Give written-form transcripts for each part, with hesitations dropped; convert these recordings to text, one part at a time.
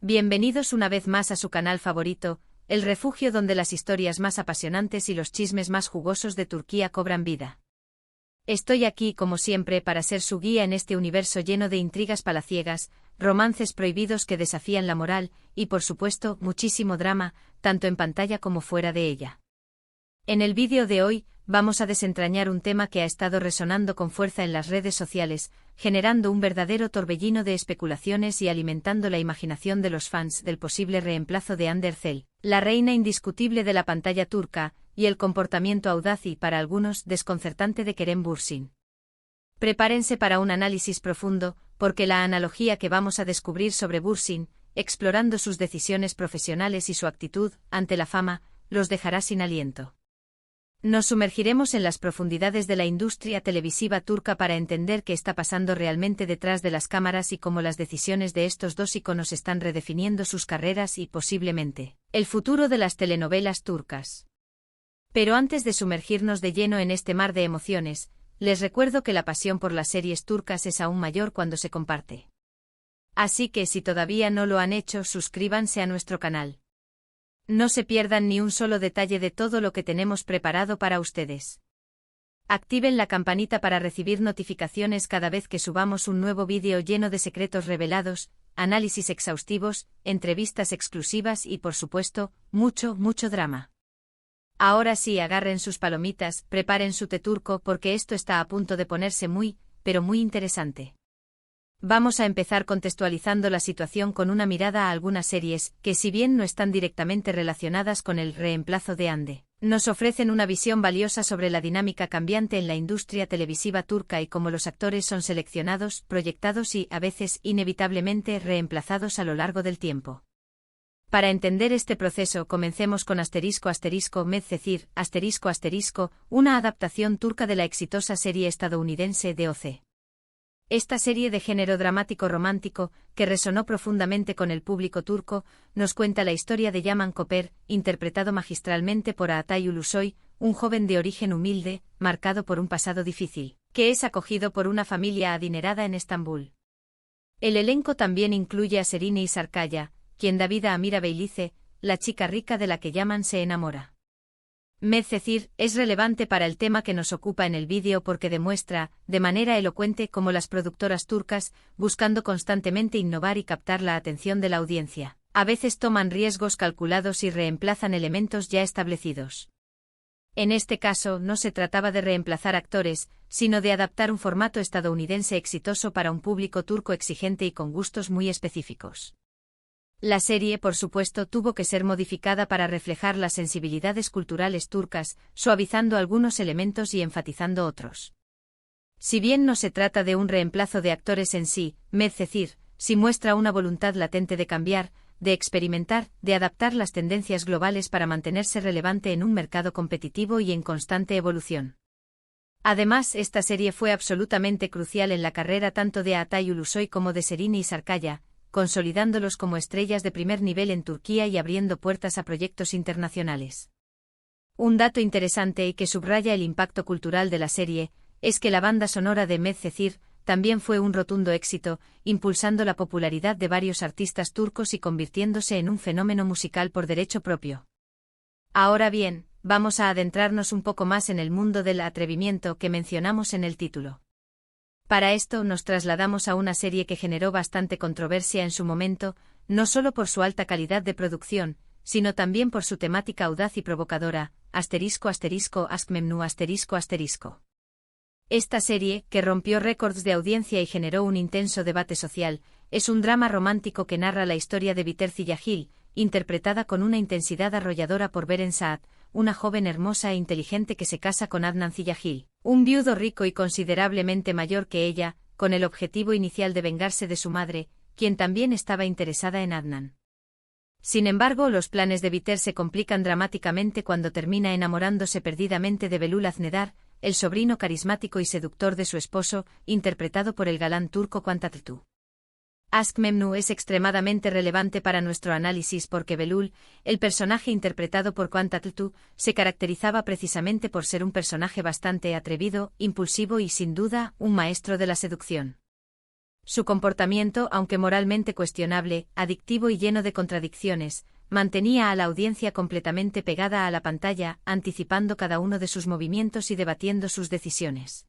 Bienvenidos una vez más a su canal favorito, el refugio donde las historias más apasionantes y los chismes más jugosos de Turquía cobran vida. Estoy aquí, como siempre, para ser su guía en este universo lleno de intrigas palaciegas, romances prohibidos que desafían la moral, y por supuesto, muchísimo drama, tanto en pantalla como fuera de ella. En el vídeo de hoy, vamos a desentrañar un tema que ha estado resonando con fuerza en las redes sociales, generando un verdadero torbellino de especulaciones y alimentando la imaginación de los fans del posible reemplazo de Hande Erçel, la reina indiscutible de la pantalla turca, y el comportamiento audaz y, para algunos, desconcertante de Kerem Bürsin. Prepárense para un análisis profundo, porque la analogía que vamos a descubrir sobre Bürsin, explorando sus decisiones profesionales y su actitud ante la fama, los dejará sin aliento. Nos sumergiremos en las profundidades de la industria televisiva turca para entender qué está pasando realmente detrás de las cámaras y cómo las decisiones de estos dos íconos están redefiniendo sus carreras y, posiblemente, el futuro de las telenovelas turcas. Pero antes de sumergirnos de lleno en este mar de emociones, les recuerdo que la pasión por las series turcas es aún mayor cuando se comparte. Así que si todavía no lo han hecho, suscríbanse a nuestro canal. No se pierdan ni un solo detalle de todo lo que tenemos preparado para ustedes. Activen la campanita para recibir notificaciones cada vez que subamos un nuevo vídeo lleno de secretos revelados, análisis exhaustivos, entrevistas exclusivas y, por supuesto, mucho drama. Ahora sí, agarren sus palomitas, preparen su té turco porque esto está a punto de ponerse muy, pero muy interesante. Vamos a empezar contextualizando la situación con una mirada a algunas series que, si bien no están directamente relacionadas con el reemplazo de Hande, nos ofrecen una visión valiosa sobre la dinámica cambiante en la industria televisiva turca y cómo los actores son seleccionados, proyectados y, a veces, inevitablemente reemplazados a lo largo del tiempo. Para entender este proceso, comencemos con Medcezir, una adaptación turca de la exitosa serie estadounidense DOC. Esta serie de género dramático romántico, que resonó profundamente con el público turco, nos cuenta la historia de Yaman Koper, interpretado magistralmente por Atay Ulusoy, un joven de origen humilde, marcado por un pasado difícil, que es acogido por una familia adinerada en Estambul. El elenco también incluye a Serine Isarkaya, quien da vida a Mira Beylice, la chica rica de la que Yaman se enamora. Medcezir es relevante para el tema que nos ocupa en el vídeo porque demuestra, de manera elocuente, cómo las productoras turcas, buscando constantemente innovar y captar la atención de la audiencia, a veces toman riesgos calculados y reemplazan elementos ya establecidos. En este caso, no se trataba de reemplazar actores, sino de adaptar un formato estadounidense exitoso para un público turco exigente y con gustos muy específicos. La serie, por supuesto, tuvo que ser modificada para reflejar las sensibilidades culturales turcas, suavizando algunos elementos y enfatizando otros. Si bien no se trata de un reemplazo de actores en sí, Medcezir sí muestra una voluntad latente de cambiar, de experimentar, de adaptar las tendencias globales para mantenerse relevante en un mercado competitivo y en constante evolución. Además, esta serie fue absolutamente crucial en la carrera tanto de Atay Ulusoy como de Serine Isarkaya, consolidándolos como estrellas de primer nivel en Turquía y abriendo puertas a proyectos internacionales. Un dato interesante y que subraya el impacto cultural de la serie, es que la banda sonora de Medcezir también fue un rotundo éxito, impulsando la popularidad de varios artistas turcos y convirtiéndose en un fenómeno musical por derecho propio. Ahora bien, vamos a adentrarnos un poco más en el mundo del atrevimiento que mencionamos en el título. Para esto nos trasladamos a una serie que generó bastante controversia en su momento, no solo por su alta calidad de producción, sino también por su temática audaz y provocadora, **Askmemnu***. Esta serie, que rompió récords de audiencia y generó un intenso debate social, es un drama romántico que narra la historia de Biter Ziyagil, interpretada con una intensidad arrolladora por Beren Saat, una joven hermosa e inteligente que se casa con Adnan Ziyagil, un viudo rico y considerablemente mayor que ella, con el objetivo inicial de vengarse de su madre, quien también estaba interesada en Adnan. Sin embargo, los planes de Biter se complican dramáticamente cuando termina enamorándose perdidamente de Belul Aznedar, el sobrino carismático y seductor de su esposo, interpretado por el galán turco Can Tatlıtuğ. Askmemnu es extremadamente relevante para nuestro análisis porque Belul, el personaje interpretado por Can Tatlıtuğ, se caracterizaba precisamente por ser un personaje bastante atrevido, impulsivo y sin duda, un maestro de la seducción. Su comportamiento, aunque moralmente cuestionable, adictivo y lleno de contradicciones, mantenía a la audiencia completamente pegada a la pantalla, anticipando cada uno de sus movimientos y debatiendo sus decisiones.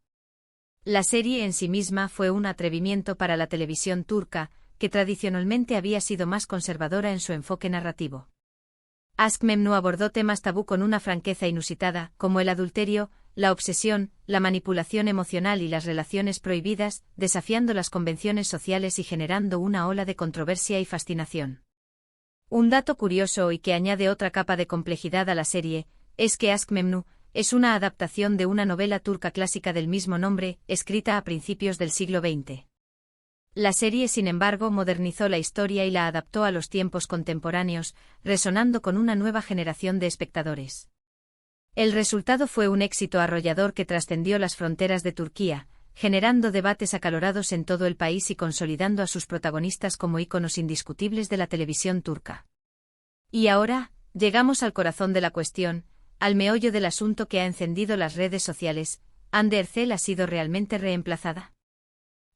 La serie en sí misma fue un atrevimiento para la televisión turca, que tradicionalmente había sido más conservadora en su enfoque narrativo. Aşk Memnu abordó temas tabú con una franqueza inusitada, como el adulterio, la obsesión, la manipulación emocional y las relaciones prohibidas, desafiando las convenciones sociales y generando una ola de controversia y fascinación. Un dato curioso y que añade otra capa de complejidad a la serie, es que Aşk Memnu es una adaptación de una novela turca clásica del mismo nombre, escrita a principios del siglo XX. La serie, sin embargo, modernizó la historia y la adaptó a los tiempos contemporáneos, resonando con una nueva generación de espectadores. El resultado fue un éxito arrollador que trascendió las fronteras de Turquía, generando debates acalorados en todo el país y consolidando a sus protagonistas como íconos indiscutibles de la televisión turca. Y ahora, llegamos al corazón de la cuestión, al meollo del asunto que ha encendido las redes sociales. ¿Hande Erçel ha sido realmente reemplazada?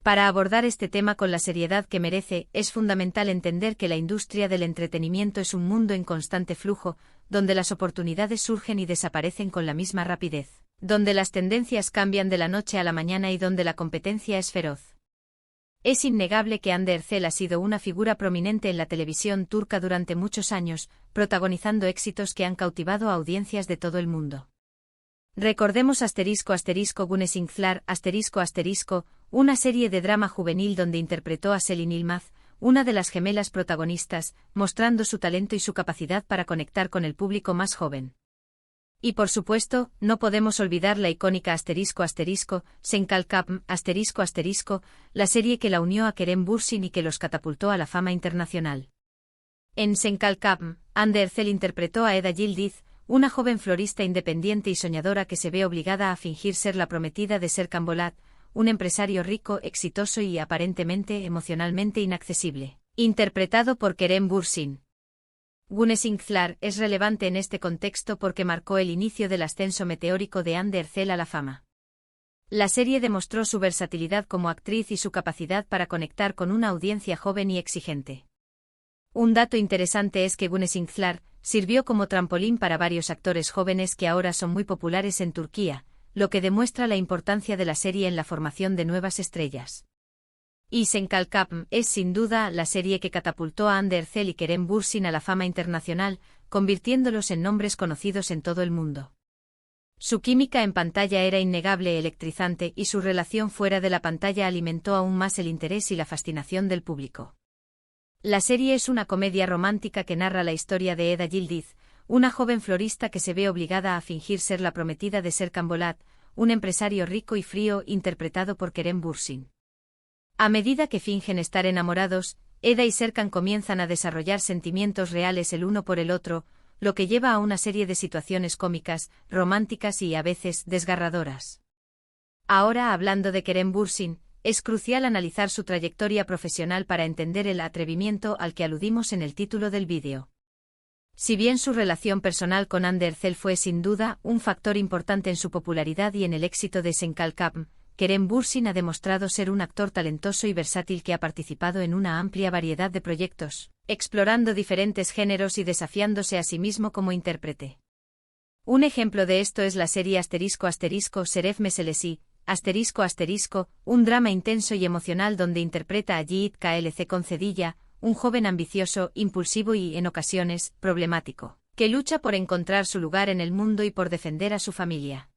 Para abordar este tema con la seriedad que merece, es fundamental entender que la industria del entretenimiento es un mundo en constante flujo, donde las oportunidades surgen y desaparecen con la misma rapidez, donde las tendencias cambian de la noche a la mañana y donde la competencia es feroz. Es innegable que Hande Erçel ha sido una figura prominente en la televisión turca durante muchos años, protagonizando éxitos que han cautivado a audiencias de todo el mundo. Recordemos ***Güneşinkler***, una serie de drama juvenil donde interpretó a Selin Yılmaz, una de las gemelas protagonistas, mostrando su talento y su capacidad para conectar con el público más joven. Y por supuesto, no podemos olvidar la icónica ***Senkalkapm***, la serie que la unió a Kerem Bürsin y que los catapultó a la fama internacional. En Senkalkapm, Hande Erçel interpretó a Eda Yildiz, una joven florista independiente y soñadora que se ve obligada a fingir ser la prometida de Serkan Bolat, un empresario rico, exitoso y aparentemente emocionalmente inaccesible, interpretado por Kerem Bürsin. Güneşinkler es relevante en este contexto porque marcó el inicio del ascenso meteórico de Hande Erçel a la fama. La serie demostró su versatilidad como actriz y su capacidad para conectar con una audiencia joven y exigente. Un dato interesante es que Güneşinkler sirvió como trampolín para varios actores jóvenes que ahora son muy populares en Turquía, lo que demuestra la importancia de la serie en la formación de nuevas estrellas. Y Senkalkapm es sin duda la serie que catapultó a Hande Erçel y Kerem Bürsin a la fama internacional, convirtiéndolos en nombres conocidos en todo el mundo. Su química en pantalla era innegable, electrizante, y su relación fuera de la pantalla alimentó aún más el interés y la fascinación del público. La serie es una comedia romántica que narra la historia de Eda Yildiz, una joven florista que se ve obligada a fingir ser la prometida de Serkan Bolat, un empresario rico y frío interpretado por Kerem Bürsin. A medida que fingen estar enamorados, Eda y Serkan comienzan a desarrollar sentimientos reales el uno por el otro, lo que lleva a una serie de situaciones cómicas, románticas y a veces desgarradoras. Ahora, hablando de Kerem Bürsin, es crucial analizar su trayectoria profesional para entender el atrevimiento al que aludimos en el título del vídeo. Si bien su relación personal con Hande Erçel fue sin duda un factor importante en su popularidad y en el éxito de Senkalkapm, Kerem Bürsin ha demostrado ser un actor talentoso y versátil que ha participado en una amplia variedad de proyectos, explorando diferentes géneros y desafiándose a sí mismo como intérprete. Un ejemplo de esto es la serie ***Şeref Meselesi***, un drama intenso y emocional donde interpreta a Yiğit Kalc Concedilla, un joven ambicioso, impulsivo y, en ocasiones, problemático, que lucha por encontrar su lugar en el mundo y por defender a su familia.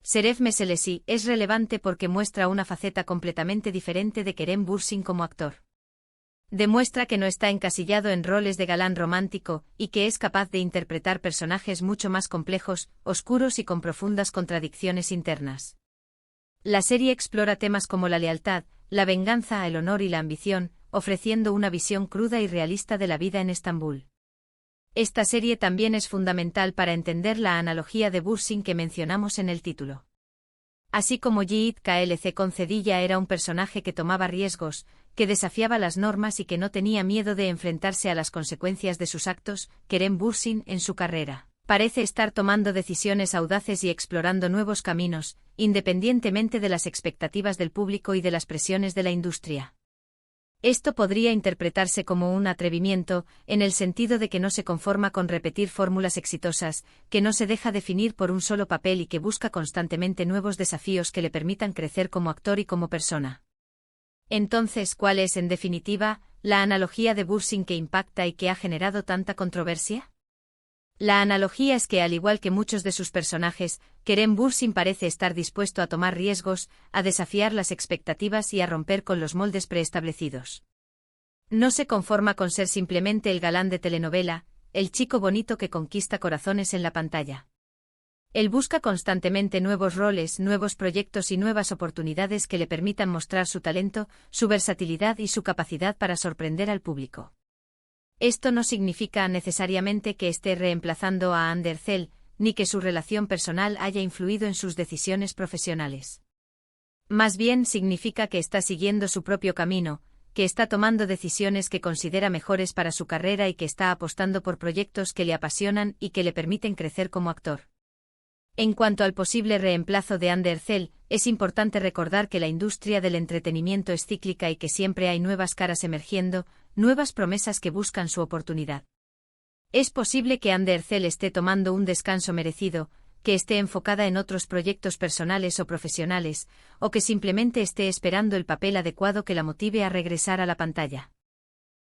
Şeref Meselesi es relevante porque muestra una faceta completamente diferente de Kerem Bürsin como actor. Demuestra que no está encasillado en roles de galán romántico y que es capaz de interpretar personajes mucho más complejos, oscuros y con profundas contradicciones internas. La serie explora temas como la lealtad, la venganza, el honor y la ambición, ofreciendo una visión cruda y realista de la vida en Estambul. Esta serie también es fundamental para entender la analogía de Bürsin que mencionamos en el título. Así como Yiğit Kalc Concedilla era un personaje que tomaba riesgos, que desafiaba las normas y que no tenía miedo de enfrentarse a las consecuencias de sus actos, Kerem Bürsin, en su carrera, parece estar tomando decisiones audaces y explorando nuevos caminos, independientemente de las expectativas del público y de las presiones de la industria. Esto podría interpretarse como un atrevimiento, en el sentido de que no se conforma con repetir fórmulas exitosas, que no se deja definir por un solo papel y que busca constantemente nuevos desafíos que le permitan crecer como actor y como persona. Entonces, ¿cuál es, en definitiva, la analogía de Bursin que impacta y que ha generado tanta controversia? La analogía es que, al igual que muchos de sus personajes, Kerem Bürsin parece estar dispuesto a tomar riesgos, a desafiar las expectativas y a romper con los moldes preestablecidos. No se conforma con ser simplemente el galán de telenovela, el chico bonito que conquista corazones en la pantalla. Él busca constantemente nuevos roles, nuevos proyectos y nuevas oportunidades que le permitan mostrar su talento, su versatilidad y su capacidad para sorprender al público. Esto no significa necesariamente que esté reemplazando a Hande Erçel, ni que su relación personal haya influido en sus decisiones profesionales. Más bien significa que está siguiendo su propio camino, que está tomando decisiones que considera mejores para su carrera y que está apostando por proyectos que le apasionan y que le permiten crecer como actor. En cuanto al posible reemplazo de Hande Erçel, es importante recordar que la industria del entretenimiento es cíclica y que siempre hay nuevas caras emergiendo, nuevas promesas que buscan su oportunidad. Es posible que Hande Erçel esté tomando un descanso merecido, que esté enfocada en otros proyectos personales o profesionales, o que simplemente esté esperando el papel adecuado que la motive a regresar a la pantalla.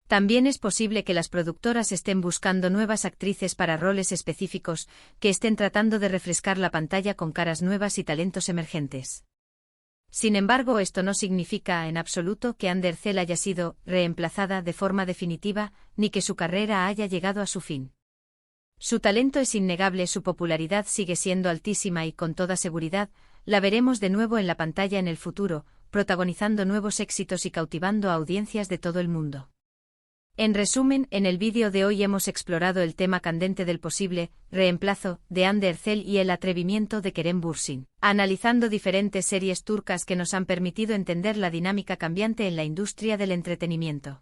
También es posible que las productoras estén buscando nuevas actrices para roles específicos, que estén tratando de refrescar la pantalla con caras nuevas y talentos emergentes. Sin embargo, esto no significa en absoluto que Hande Erçel haya sido reemplazada de forma definitiva, ni que su carrera haya llegado a su fin. Su talento es innegable, su popularidad sigue siendo altísima y, con toda seguridad, la veremos de nuevo en la pantalla en el futuro, protagonizando nuevos éxitos y cautivando a audiencias de todo el mundo. En resumen, en el vídeo de hoy hemos explorado el tema candente del posible reemplazo de Hande Erçel y el atrevimiento de Kerem Bürsin, analizando diferentes series turcas que nos han permitido entender la dinámica cambiante en la industria del entretenimiento.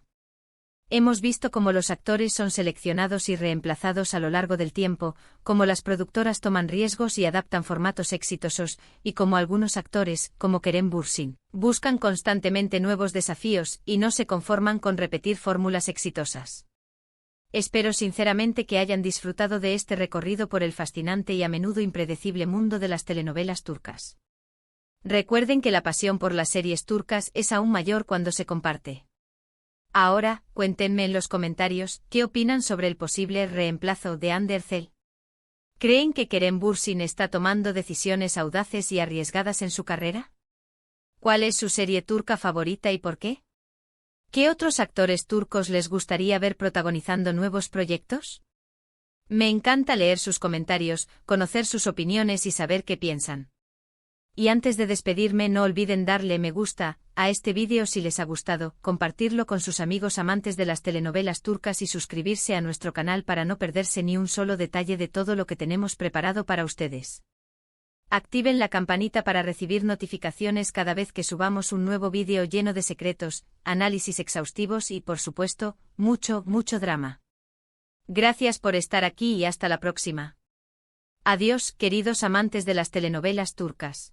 Hemos visto cómo los actores son seleccionados y reemplazados a lo largo del tiempo, cómo las productoras toman riesgos y adaptan formatos exitosos, y cómo algunos actores, como Kerem Bürsin, buscan constantemente nuevos desafíos y no se conforman con repetir fórmulas exitosas. Espero sinceramente que hayan disfrutado de este recorrido por el fascinante y a menudo impredecible mundo de las telenovelas turcas. Recuerden que la pasión por las series turcas es aún mayor cuando se comparte. Ahora, cuéntenme en los comentarios qué opinan sobre el posible reemplazo de Hande Erçel. ¿Creen que Kerem Bürsin está tomando decisiones audaces y arriesgadas en su carrera? ¿Cuál es su serie turca favorita y por qué? ¿Qué otros actores turcos les gustaría ver protagonizando nuevos proyectos? Me encanta leer sus comentarios, conocer sus opiniones y saber qué piensan. Y antes de despedirme, no olviden darle me gusta a este vídeo si les ha gustado, compartirlo con sus amigos amantes de las telenovelas turcas y suscribirse a nuestro canal para no perderse ni un solo detalle de todo lo que tenemos preparado para ustedes. Activen la campanita para recibir notificaciones cada vez que subamos un nuevo vídeo lleno de secretos, análisis exhaustivos y, por supuesto, mucho drama. Gracias por estar aquí y hasta la próxima. Adiós, queridos amantes de las telenovelas turcas.